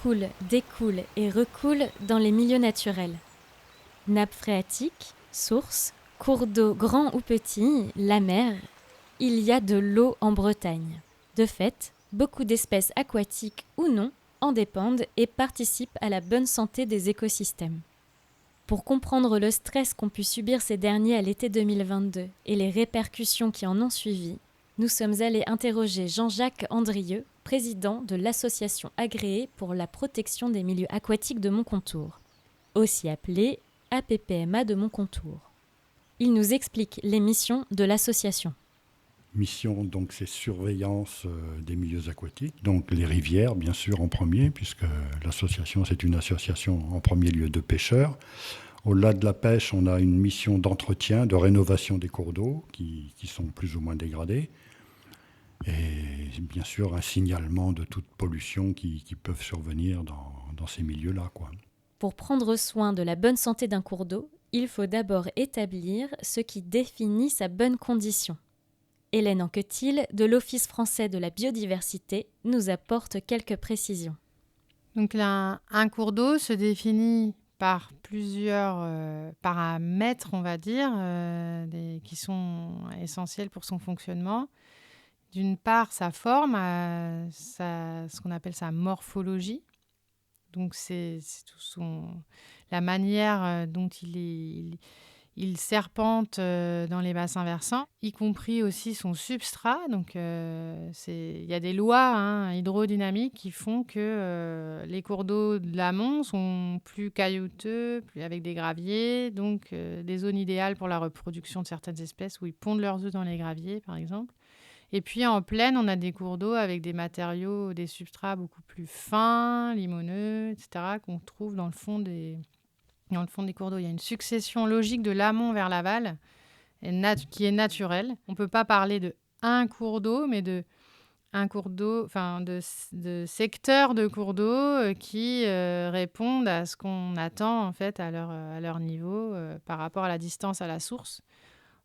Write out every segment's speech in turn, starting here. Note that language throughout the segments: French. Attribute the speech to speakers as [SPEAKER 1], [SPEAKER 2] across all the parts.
[SPEAKER 1] coule, découle et recoule dans les milieux naturels. Nappes phréatiques, sources, cours d'eau grands ou petits, la mer, il y a de l'eau en Bretagne. De fait, beaucoup d'espèces aquatiques ou non en dépendent et participent à la bonne santé des écosystèmes. Pour comprendre le stress qu'ont pu subir ces derniers à l'été 2022 et les répercussions qui en ont suivi, nous sommes allés interroger Jean-Jacques Andrieux, président de l'association agréée pour la protection des milieux aquatiques de Moncontour, aussi appelée APPMA de Moncontour. Il nous explique les missions de l'association.
[SPEAKER 2] Mission, donc, c'est surveillance des milieux aquatiques, donc les rivières, bien sûr, en premier, puisque l'association, c'est une association en premier lieu de pêcheurs. Au-delà de la pêche, on a une mission d'entretien, de rénovation des cours d'eau qui sont plus ou moins dégradés. Et bien sûr, un signalement de toute pollution qui peuvent survenir dans ces milieux-là, quoi.
[SPEAKER 1] Pour prendre soin de la bonne santé d'un cours d'eau, il faut d'abord établir ce qui définit sa bonne condition. Hélène Anquetil, de l'Office français de la biodiversité, nous apporte quelques précisions.
[SPEAKER 3] Donc un cours d'eau se définit par plusieurs paramètres, on va dire, qui sont essentiels pour son fonctionnement. D'une part, sa forme, ce qu'on appelle sa morphologie. Donc c'est la manière dont il serpente dans les bassins versants, y compris aussi son substrat. Donc, il y a des lois hydrodynamiques qui font que les cours d'eau de l'amont sont plus caillouteux, avec des graviers, donc des zones idéales pour la reproduction de certaines espèces où ils pondent leurs œufs dans les graviers, par exemple. Et puis en plaine, on a des cours d'eau avec des matériaux, des substrats beaucoup plus fins, limoneux, etc., qu'on trouve dans le fond des cours d'eau. Il y a une succession logique de l'amont vers l'aval qui est naturelle. On ne peut pas parler de un cours d'eau, mais de secteurs de cours d'eau qui répondent à ce qu'on attend en fait à leur niveau par rapport à la distance à la source.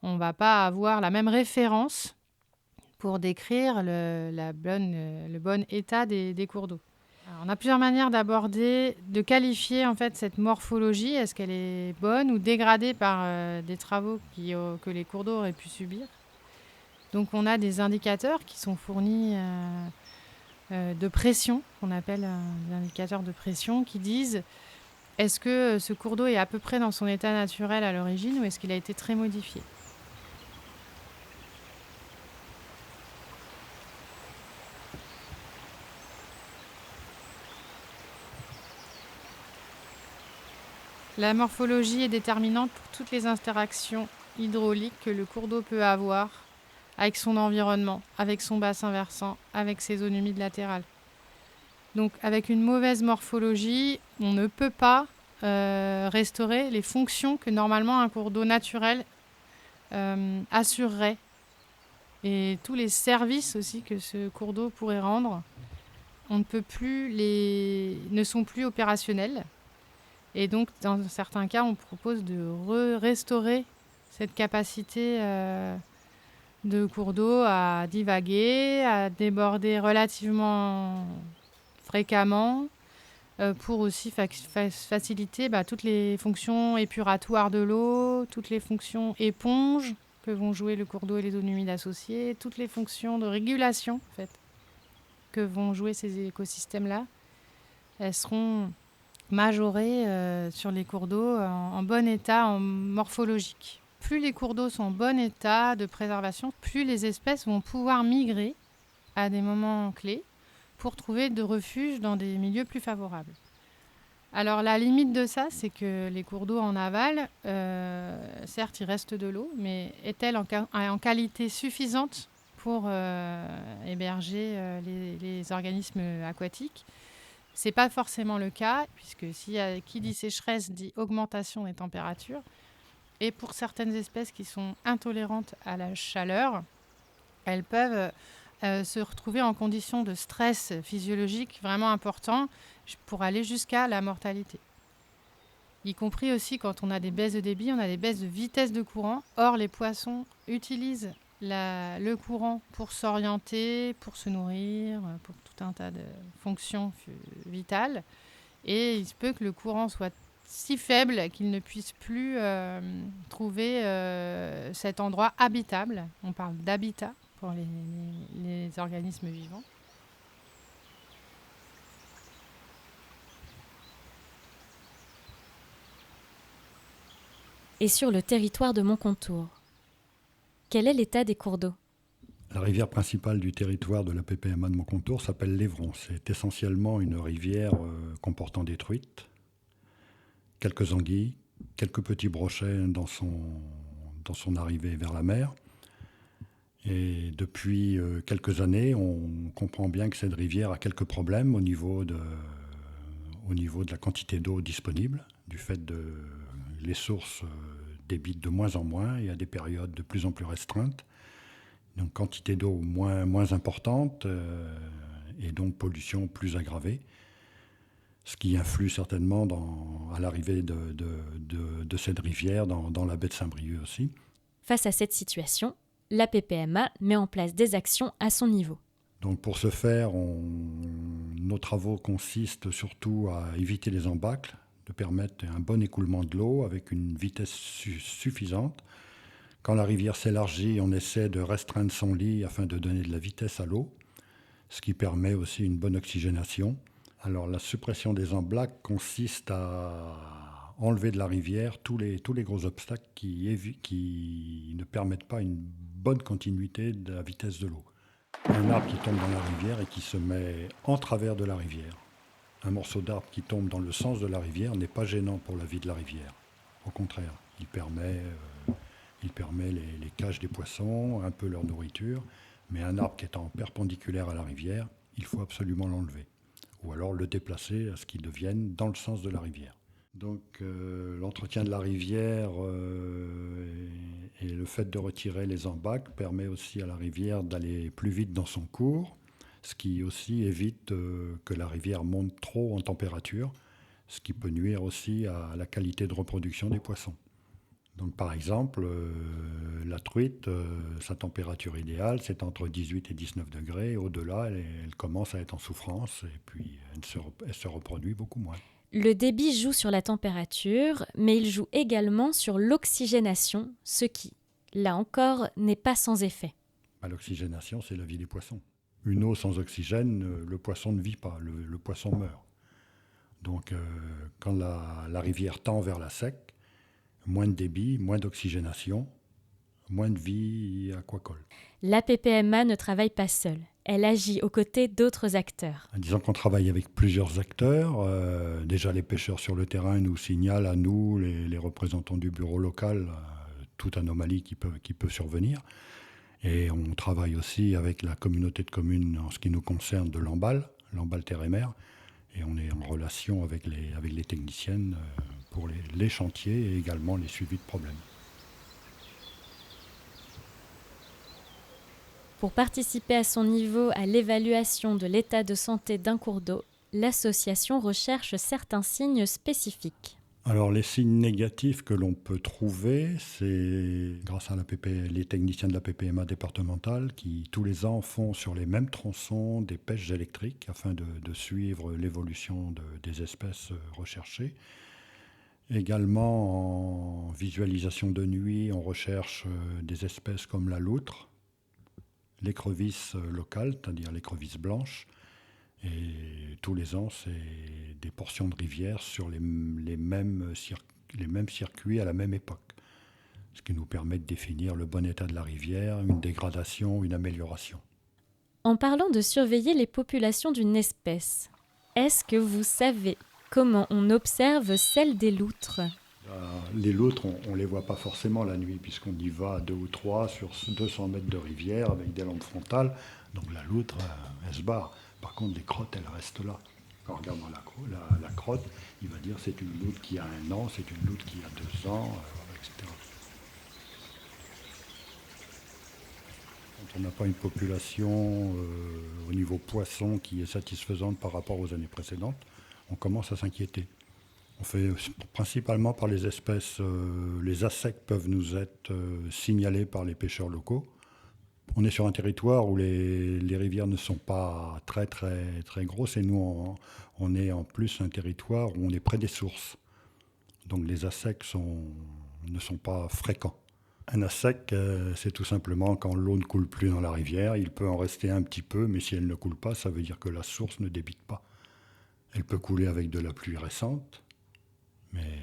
[SPEAKER 3] On ne va pas avoir la même référence pour décrire le bon état des cours d'eau. Alors, on a plusieurs manières de qualifier en fait cette morphologie. Est-ce qu'elle est bonne ou dégradée par des travaux que les cours d'eau auraient pu subir? Donc on a des indicateurs qui sont fournis de pression, qu'on appelle des indicateurs de pression, qui disent est-ce que ce cours d'eau est à peu près dans son état naturel à l'origine ou est-ce qu'il a été très modifié? La morphologie est déterminante pour toutes les interactions hydrauliques que le cours d'eau peut avoir avec son environnement, avec son bassin versant, avec ses zones humides latérales. Donc avec une mauvaise morphologie, on ne peut pas restaurer les fonctions que normalement un cours d'eau naturel assurerait. Et tous les services aussi que ce cours d'eau pourrait rendre, ne sont plus opérationnels. Et donc, dans certains cas, on propose de restaurer cette capacité de cours d'eau à divaguer, à déborder relativement fréquemment, pour aussi faciliter toutes les fonctions épuratoires de l'eau, toutes les fonctions éponges que vont jouer le cours d'eau et les zones humides associées, toutes les fonctions de régulation en fait, que vont jouer ces écosystèmes-là. Elles seront majorées sur les cours d'eau en bon état morphologique. Plus les cours d'eau sont en bon état de préservation, plus les espèces vont pouvoir migrer à des moments clés pour trouver de refuge dans des milieux plus favorables. Alors la limite de ça, c'est que les cours d'eau en aval, certes il reste de l'eau, mais est-elle en qualité suffisante pour héberger les organismes aquatiques ? Ce n'est pas forcément le cas, puisque qui dit sécheresse dit augmentation des températures. Et pour certaines espèces qui sont intolérantes à la chaleur, elles peuvent se retrouver en conditions de stress physiologique vraiment important pour aller jusqu'à la mortalité. Y compris aussi quand on a des baisses de débit, on a des baisses de vitesse de courant. Or, les poissons utilisent le courant pour s'orienter, pour se nourrir, pour tout un tas de fonctions vitales. Et il se peut que le courant soit si faible qu'il ne puisse plus trouver cet endroit habitable. On parle d'habitat pour les organismes vivants.
[SPEAKER 1] Et sur le territoire de Moncontour, quel est l'état des cours d'eau?
[SPEAKER 2] La rivière principale du territoire de la PPMA de Moncontour s'appelle l'Évron. C'est essentiellement une rivière comportant des truites, quelques anguilles, quelques petits brochets dans son arrivée vers la mer. Et depuis quelques années, on comprend bien que cette rivière a quelques problèmes au niveau de la quantité d'eau disponible, du fait de les sources débitent de moins en moins et à des périodes de plus en plus restreintes. Donc quantité d'eau moins importante et donc pollution plus aggravée, ce qui influe certainement à l'arrivée de cette rivière dans la baie de Saint-Brieuc aussi.
[SPEAKER 1] Face à cette situation, la PPMA met en place des actions à son niveau.
[SPEAKER 2] Donc pour ce faire, nos travaux consistent surtout à éviter les embâcles, de permettre un bon écoulement de l'eau avec une vitesse suffisante. Quand la rivière s'élargit, on essaie de restreindre son lit afin de donner de la vitesse à l'eau, ce qui permet aussi une bonne oxygénation. Alors la suppression des embâcles consiste à enlever de la rivière tous les gros obstacles qui ne permettent pas une bonne continuité de la vitesse de l'eau. Un arbre qui tombe dans la rivière et qui se met en travers de la rivière. Un morceau d'arbre qui tombe dans le sens de la rivière n'est pas gênant pour la vie de la rivière. Au contraire, il permet les cages des poissons, un peu leur nourriture, mais un arbre qui est en perpendiculaire à la rivière, il faut absolument l'enlever. Ou alors le déplacer à ce qu'il devienne dans le sens de la rivière. Donc l'entretien de la rivière et le fait de retirer les embâcles permet aussi à la rivière d'aller plus vite dans son cours, ce qui aussi évite que la rivière monte trop en température, ce qui peut nuire aussi à la qualité de reproduction des poissons. Donc par exemple, la truite, sa température idéale, c'est entre 18 et 19 degrés. Au-delà, elle commence à être en souffrance et puis elle se reproduit beaucoup moins.
[SPEAKER 1] Le débit joue sur la température, mais il joue également sur l'oxygénation, ce qui, là encore, n'est pas sans effet.
[SPEAKER 2] L'oxygénation, c'est la vie des poissons. Une eau sans oxygène, le poisson ne vit pas, le poisson meurt. Donc quand la rivière tend vers la sec, moins de débit, moins d'oxygénation, moins de vie aquacole.
[SPEAKER 1] La PPMA ne travaille pas seule. Elle agit aux côtés d'autres acteurs.
[SPEAKER 2] Disons qu'on travaille avec plusieurs acteurs. Déjà, les pêcheurs sur le terrain nous signalent à nous, les représentants du bureau local, toute anomalie qui peut survenir. Et on travaille aussi avec la communauté de communes en ce qui nous concerne de Lamballe Terre et Mer. Et on est en relation avec les techniciennes pour les chantiers et également les suivis de problèmes.
[SPEAKER 1] Pour participer à son niveau à l'évaluation de l'état de santé d'un cours d'eau, l'association recherche certains signes spécifiques.
[SPEAKER 2] Alors les signes négatifs que l'on peut trouver, c'est grâce à les techniciens de la PPMA départementale qui tous les ans font sur les mêmes tronçons des pêches électriques afin de suivre l'évolution des espèces recherchées. Également en visualisation de nuit, on recherche des espèces comme la loutre, l'écrevisse locale, c'est-à-dire l'écrevisse blanche. Et tous les ans, c'est des portions de rivière sur les mêmes circuits à la même époque. Ce qui nous permet de définir le bon état de la rivière, une dégradation, une amélioration.
[SPEAKER 1] En parlant de surveiller les populations d'une espèce, est-ce que vous savez comment on observe celle des loutres ?
[SPEAKER 2] Les loutres, on ne les voit pas forcément la nuit, puisqu'on y va 2 ou 3 sur 200 mètres de rivière avec des lampes frontales. Donc la loutre, elle se barre. Par contre, les crottes, elles restent là. En regardant la crotte, il va dire c'est une loutre qui a 1 an, c'est une loutre qui a 2 ans, etc. Quand on n'a pas une population au niveau poisson qui est satisfaisante par rapport aux années précédentes, on commence à s'inquiéter. On fait principalement par les espèces, les ASEC peuvent nous être signalés par les pêcheurs locaux, On est sur un territoire où les rivières ne sont pas très très très grosses et nous on est en plus un territoire où on est près des sources. Donc les assecs ne sont pas fréquents. Un assec, c'est tout simplement quand l'eau ne coule plus dans la rivière. Il peut en rester un petit peu, mais si elle ne coule pas, ça veut dire que la source ne débite pas. Elle peut couler avec de la pluie récente, mais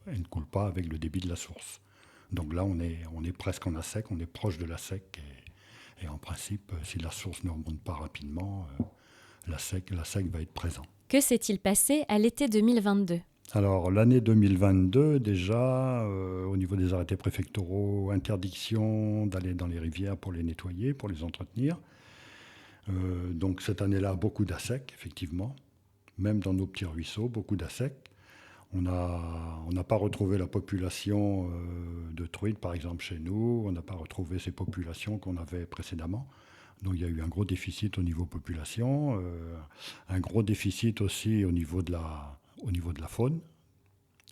[SPEAKER 2] elle ne coule pas avec le débit de la source. Donc là, on est presque en assec, on est proche de l'assec. Et en principe, si la source ne remonte pas rapidement, l'assec va être présent.
[SPEAKER 1] Que s'est-il passé à l'été 2022 ?
[SPEAKER 2] Alors, l'année 2022, déjà, au niveau des arrêtés préfectoraux, interdiction d'aller dans les rivières pour les nettoyer, pour les entretenir. Donc, cette année-là, beaucoup d'assecs, effectivement. Même dans nos petits ruisseaux, beaucoup d'assecs. On n'a pas retrouvé la population de truites, par exemple, chez nous. On n'a pas retrouvé ces populations qu'on avait précédemment. Donc il y a eu un gros déficit au niveau population, un gros déficit aussi au niveau de la faune,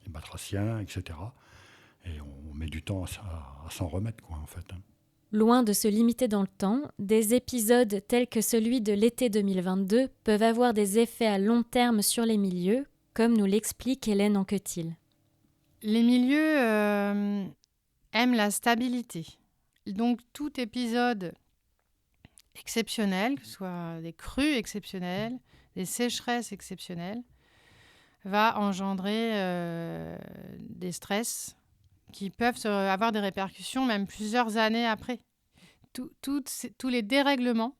[SPEAKER 2] les batraciens, etc. Et on met du temps à s'en remettre, quoi, en fait.
[SPEAKER 1] Loin de se limiter dans le temps, des épisodes tels que celui de l'été 2022 peuvent avoir des effets à long terme sur les milieux, comme nous l'explique Hélène Anquetil.
[SPEAKER 3] Les milieux aiment la stabilité. Donc tout épisode exceptionnel, que ce soit des crues exceptionnelles, des sécheresses exceptionnelles, va engendrer des stress qui peuvent avoir des répercussions même plusieurs années après. Tous les dérèglements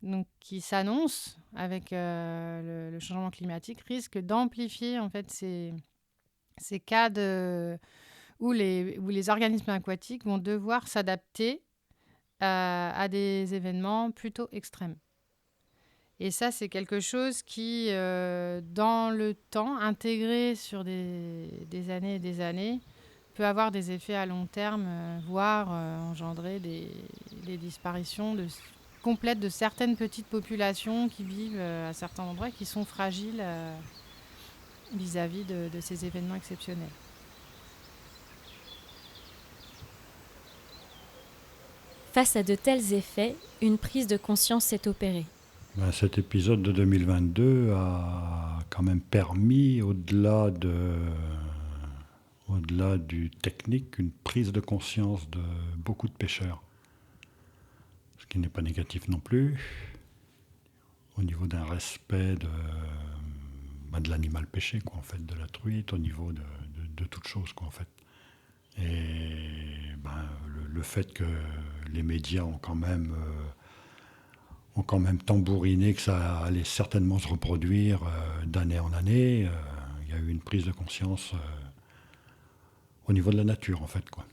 [SPEAKER 3] donc, qui s'annoncent avec le changement climatique risquent d'amplifier en fait, ces cas où les organismes aquatiques vont devoir s'adapter à des événements plutôt extrêmes. Et ça, c'est quelque chose qui, dans le temps, intégré sur des années et des années, peut avoir des effets à long terme, voire engendrer des disparitions complètes de certaines petites populations qui vivent à certains endroits et qui sont fragiles vis-à-vis de ces événements exceptionnels.
[SPEAKER 1] Face à de tels effets, une prise de conscience s'est opérée.
[SPEAKER 2] Cet épisode de 2022 a quand même permis, au-delà du technique, une prise de conscience de beaucoup de pêcheurs. Ce qui n'est pas négatif non plus, au niveau d'un respect de l'animal pêché, quoi, en fait, de la truite, au niveau de toute chose, quoi, en fait. Et le fait que les médias ont quand même tambouriné que ça allait certainement se reproduire d'année en année, il y a eu une prise de conscience au niveau de la nature, en fait, quoi.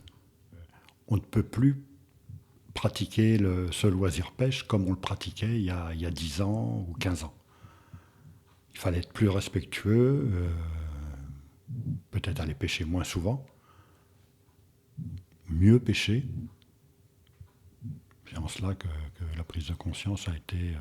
[SPEAKER 2] On ne peut plus pratiquer ce loisir pêche comme on le pratiquait il y a 10 ans ou 15 ans. Il fallait être plus respectueux, peut-être aller pêcher moins souvent, mieux pêcher. C'est en cela que la prise de conscience a été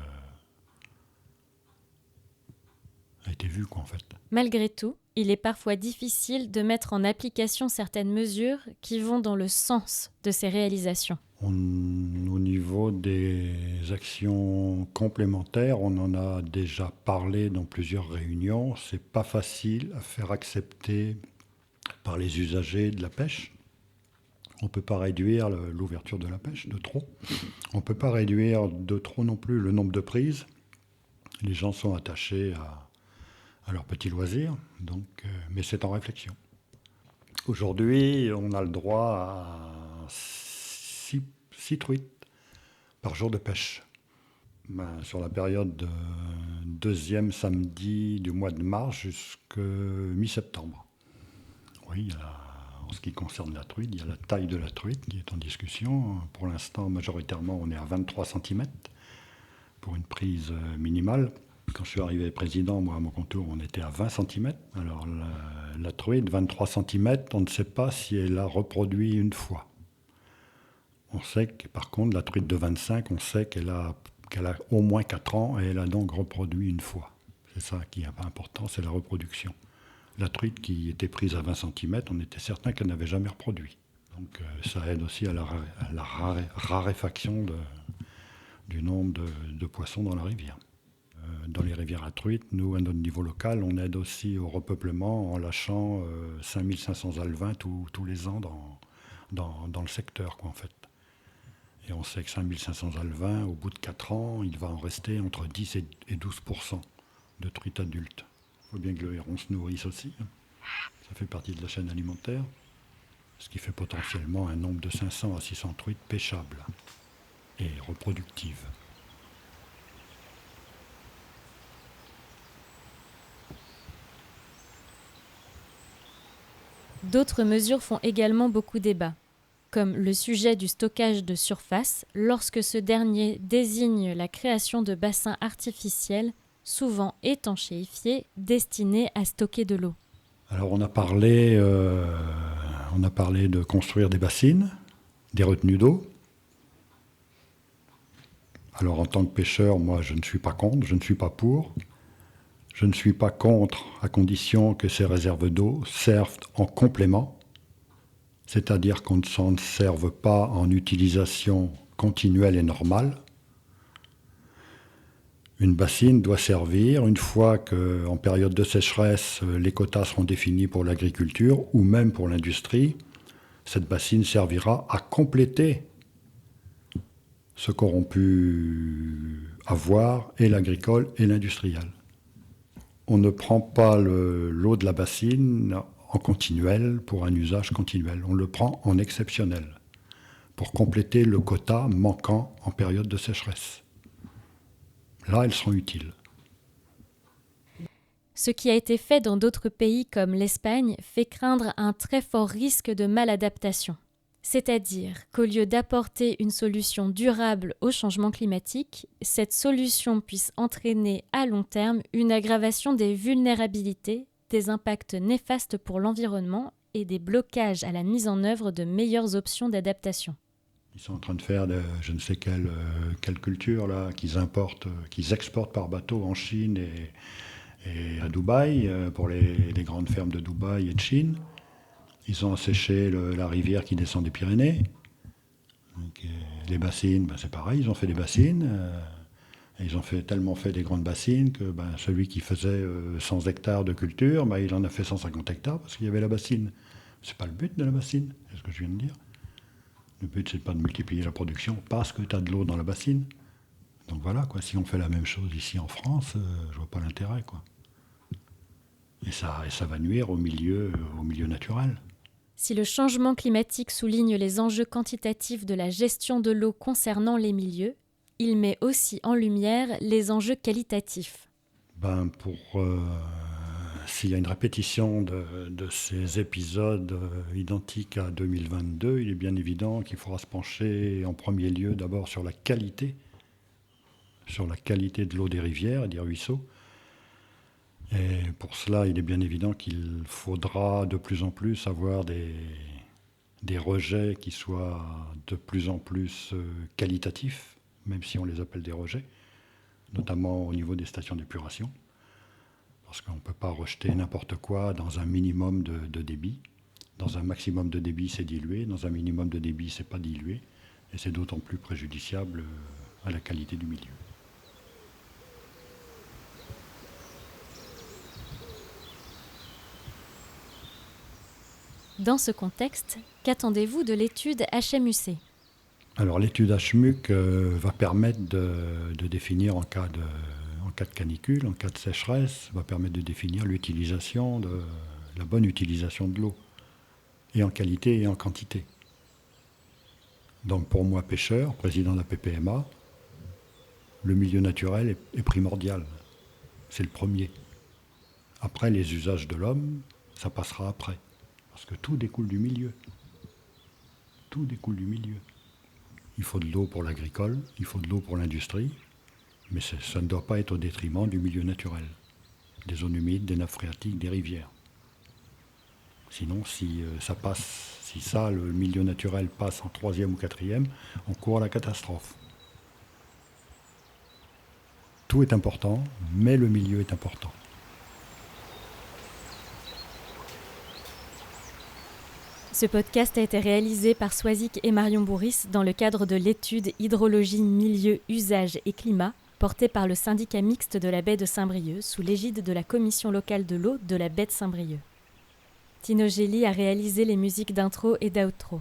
[SPEAKER 2] vue, quoi, en fait.
[SPEAKER 1] Malgré tout, il est parfois difficile de mettre en application certaines mesures qui vont dans le sens de ces réalisations.
[SPEAKER 2] Au niveau des actions complémentaires, on en a déjà parlé dans plusieurs réunions. C'est pas facile à faire accepter par les usagers de la pêche. On ne peut pas réduire l'ouverture de la pêche de trop. On ne peut pas réduire de trop non plus le nombre de prises. Les gens sont attachés à leur petit loisir, mais c'est en réflexion. Aujourd'hui, on a le droit à 6 truites par jour de pêche. Sur la période de deuxième samedi du mois de mars jusqu'à mi-septembre. Oui, en ce qui concerne la truite, il y a la taille de la truite qui est en discussion. Pour l'instant, majoritairement, on est à 23 cm pour une prise minimale. Quand je suis arrivé président, moi, à mon contour, on était à 20 cm. Alors, la truite, 23 cm, on ne sait pas si elle a reproduit une fois. On sait que, par contre, la truite de 25, on sait qu'elle a au moins 4 ans et elle a donc reproduit une fois. C'est ça qui est important, c'est la reproduction. La truite qui était prise à 20 cm, on était certain qu'elle n'avait jamais reproduit. Donc ça aide aussi à la raréfaction du nombre de poissons dans la rivière. Dans les rivières à truites, nous, à notre niveau local, on aide aussi au repeuplement en lâchant 5500 alevins tous les ans dans le secteur, quoi, en fait. Et on sait que 5500 alevins, au bout de 4 ans, il va en rester entre 10 et 12% de truites adultes. Il faut bien que le héron se nourrisse aussi. Ça fait partie de la chaîne alimentaire, ce qui fait potentiellement un nombre de 500 à 600 truites pêchables et reproductives.
[SPEAKER 1] D'autres mesures font également beaucoup débat, comme le sujet du stockage de surface lorsque ce dernier désigne la création de bassins artificiels, souvent étanchéifiés, destinés à stocker de l'eau.
[SPEAKER 2] Alors on a parlé de construire des bassines, des retenues d'eau. Alors en tant que pêcheur, moi je ne suis pas contre, je ne suis pas pour. Je ne suis pas contre à condition que ces réserves d'eau servent en complément, c'est-à-dire qu'on ne s'en serve pas en utilisation continuelle et normale. Une bassine doit servir, une fois qu'en période de sécheresse, les quotas seront définis pour l'agriculture ou même pour l'industrie, cette bassine servira à compléter ce qu'auront pu avoir et l'agricole et l'industriel. On ne prend pas l'eau de la bassine en continuel pour un usage continuel. On le prend en exceptionnel pour compléter le quota manquant en période de sécheresse. Là, elles seront utiles.
[SPEAKER 1] Ce qui a été fait dans d'autres pays comme l'Espagne fait craindre un très fort risque de maladaptation. C'est-à-dire qu'au lieu d'apporter une solution durable au changement climatique, cette solution puisse entraîner à long terme une aggravation des vulnérabilités, des impacts néfastes pour l'environnement et des blocages à la mise en œuvre de meilleures options d'adaptation.
[SPEAKER 2] Ils sont en train de faire je ne sais quelle culture là, qu'ils exportent par bateau en Chine et à Dubaï, pour les grandes fermes de Dubaï et de Chine. Ils ont asséché la rivière qui descend des Pyrénées. Donc, les bassines, c'est pareil, ils ont fait des bassines. Et ils ont tellement fait des grandes bassines que celui qui faisait 100 hectares de culture, il en a fait 150 hectares parce qu'il y avait la bassine. C'est pas le but de la bassine, c'est ce que je viens de dire. Le but, c'est pas de multiplier la production parce que tu as de l'eau dans la bassine. Donc voilà, quoi. Si on fait la même chose ici en France, je vois pas l'intérêt, quoi. Et ça va nuire au milieu naturel.
[SPEAKER 1] Si le changement climatique souligne les enjeux quantitatifs de la gestion de l'eau concernant les milieux, il met aussi en lumière les enjeux qualitatifs.
[SPEAKER 2] S'il y a une répétition de ces épisodes identiques à 2022, il est bien évident qu'il faudra se pencher en premier lieu d'abord sur la qualité de l'eau des rivières et des ruisseaux. Et pour cela, il est bien évident qu'il faudra de plus en plus avoir des rejets qui soient de plus en plus qualitatifs, même si on les appelle des rejets, notamment au niveau des stations d'épuration, parce qu'on ne peut pas rejeter n'importe quoi dans un minimum de débit. Dans un maximum de débit, c'est dilué, dans un minimum de débit, c'est pas dilué, et c'est d'autant plus préjudiciable à la qualité du milieu.
[SPEAKER 1] Dans ce contexte, qu'attendez-vous de l'étude HMUC ?
[SPEAKER 2] Alors l'étude HMUC va permettre de définir en cas de canicule, en cas de sécheresse, va permettre de définir la bonne utilisation de l'eau, et en qualité et en quantité. Donc pour moi, pêcheur, président de la PPMA, le milieu naturel est primordial. C'est le premier. Après, les usages de l'homme, ça passera après. Parce que tout découle du milieu. Tout découle du milieu. Il faut de l'eau pour l'agricole, il faut de l'eau pour l'industrie, mais ça ne doit pas être au détriment du milieu naturel, des zones humides, des nappes phréatiques, des rivières. Sinon, si le milieu naturel passe en 3e ou 4e, on court à la catastrophe. Tout est important, mais le milieu est important.
[SPEAKER 1] Ce podcast a été réalisé par Soisic et Marion Bourris dans le cadre de l'étude Hydrologie, milieu, usage et climat, portée par le syndicat mixte de la baie de Saint-Brieuc sous l'égide de la commission locale de l'eau de la baie de Saint-Brieuc. Tino Gély a réalisé les musiques d'intro et d'outro.